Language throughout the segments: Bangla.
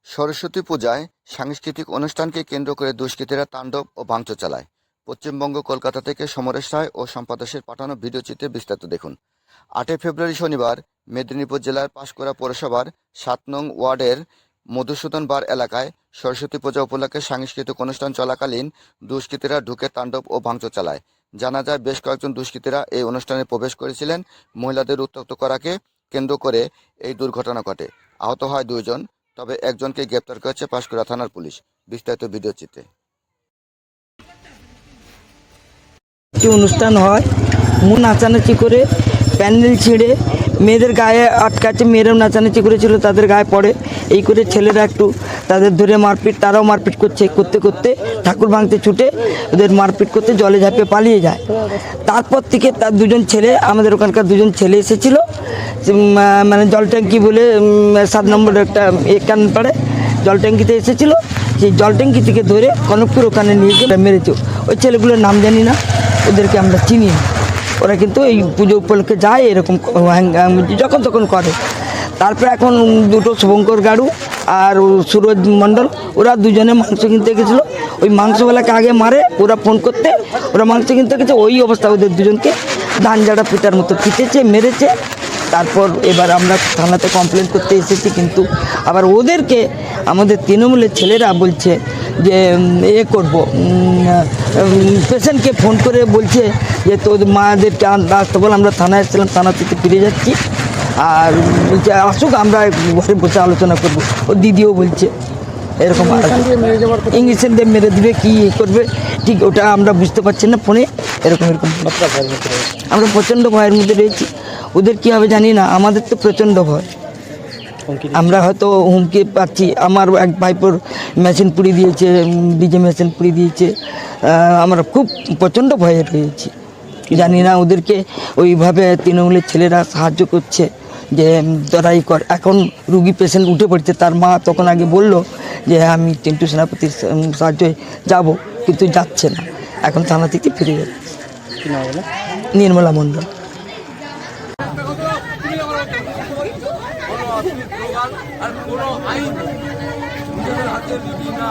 সরস্বতী পূজায় সাংস্কৃতিক অনুষ্ঠানকে কেন্দ্র করে দুষ্কৃতীরা তাণ্ডব ও ভাঙচুর চালায়। পশ্চিমবঙ্গ কলকাতা থেকে সমরেশ রায় ও সম্পাদকের পাঠানো ভিডিওচিত্রে বিস্তারিত দেখুন। 8 ফেব্রুয়ারি শনিবার মেদিনীপুর জেলার পাঁশকুড়া পৌরসভার 7 নং ওয়ার্ডের মধুসূদন বার এলাকায় সরস্বতী পূজা উপলক্ষে সাংস্কৃতিক অনুষ্ঠান চলাকালীন দুষ্কৃতীরা ঢুকে তাণ্ডব ও ভাঙচুর চালায়। জানা যায়, বেশ কয়েকজন দুষ্কৃতীরা এই অনুষ্ঠানে প্রবেশ করেছিলেন। মহিলাদের উত্ত্যক্ত করাকে কেন্দ্র করে এই দুর্ঘটনা ঘটে। আহত হয় 2 জন, তবে একজনকে গ্রেপ্তার করেছে পাঁশকুড়া থানার পুলিশ। বিস্তারিত ভিডিও চিত্রে। একটি অনুষ্ঠান হয়, নাচানাচি করে প্যান্ডেল ছিঁড়ে মেয়েদের গায়ে আটকাচ্ছে, মেয়েরাও নাচানাচি করেছিল, তাদের গায়ে পড়ে। এই করে ছেলেরা একটু তাদের ধরে মারপিট, তারাও মারপিট করতে করতে ঠাকুর ভাঙতে ছুটে ওদের মারপিট করতে জলে ঝাঁপিয়ে পালিয়ে যায়। তারপর থেকে তার 2 জন ছেলে, আমাদের ওখানকার 2 জন ছেলে এসেছিল, মানে জল ট্যাঙ্কি বলে 7 নম্বর একটা কানপাড়ে জল ট্যাঙ্কিতে এসেছিলো। সেই জল ট্যাঙ্কি থেকে ধরে কনকপুর ওখানে নিয়ে গিয়ে মেরেছে। ওই ছেলেগুলোর নাম জানি না, ওদেরকে আমরা চিনি না। ওরা কিন্তু এই পুজো উপলক্ষে যায়, এরকম যখন তখন করে। তারপরে এখন 2 শুভঙ্কর গাড়ু আর সুরজ মণ্ডল, ওরা 2 জনে মাংস কিনতে গেছিলো। ওই মাংসওয়ালাকে আগে মারে, ওরা ফোন করতে ওরা মাংস কিনতে গেছে। ওই অবস্থা, ওদের 2 জনকে ধান ঝাড়া পিটার মতো পিটেছে, মেরেছে। তারপর এবার আমরা থানাতে কমপ্লেন করতে এসেছি, কিন্তু আবার ওদেরকে আমাদের তৃণমূলের ছেলেরা বলছে যে করব, পেশেন্টকে ফোন করে বলছে যে তোদের মাদেরকে আসতে বল। আমরা থানায় এসেছিলাম, থানা থেকে ফিরে যাচ্ছি, আর বলছে আসুক, আমরা ঘরে বসে আলোচনা করব। ও দিদিও বলছে এরকম ইঞ্জেকশন দিয়ে মেরে দিবে, কী করবে ঠিক ওটা আমরা বুঝতে পারছি না। ফোনে এরকম আমরা প্রচণ্ড ভয়ের মধ্যে রয়েছি। ওদের কী হবে জানি না, আমাদের তো প্রচণ্ড ভয়। আমরা হয়তো হুমকি পাচ্ছি। আমার এক ভাইপোর মেশিন পুড়িয়ে দিয়েছে, ডিজে মেশিন পুড়িয়ে দিয়েছে। আমরা খুব প্রচণ্ড ভয়ে রয়েছি। জানি না ওদেরকে ওইভাবে তৃণমূলের ছেলেরা সাহায্য করছে যে তোরাই কর। এখন রুগী পেশেন্ট উঠে পড়ছে, তার মা তখন আগে বলল যে আমি টিন্টু সেনাপতির সাহায্যে যাব, কিন্তু যাচ্ছে না। এখন থানা থেকে ফিরে যাচ্ছে। নির্মলা মণ্ডল। আর কোনো আইন নিজেদের হাতে নিবি না।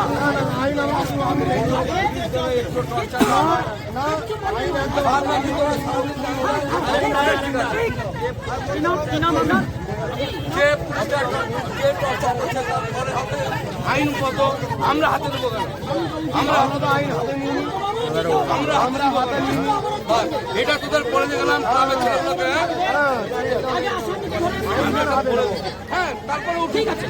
আইন কত আমরা হাতে দেবো কেন? আমরা আইন হাতে নিই, আমরা হাতে নিই। এটা তোদের বলে গেলাম হ্যাঁ, তারপরে ঠিক আছে।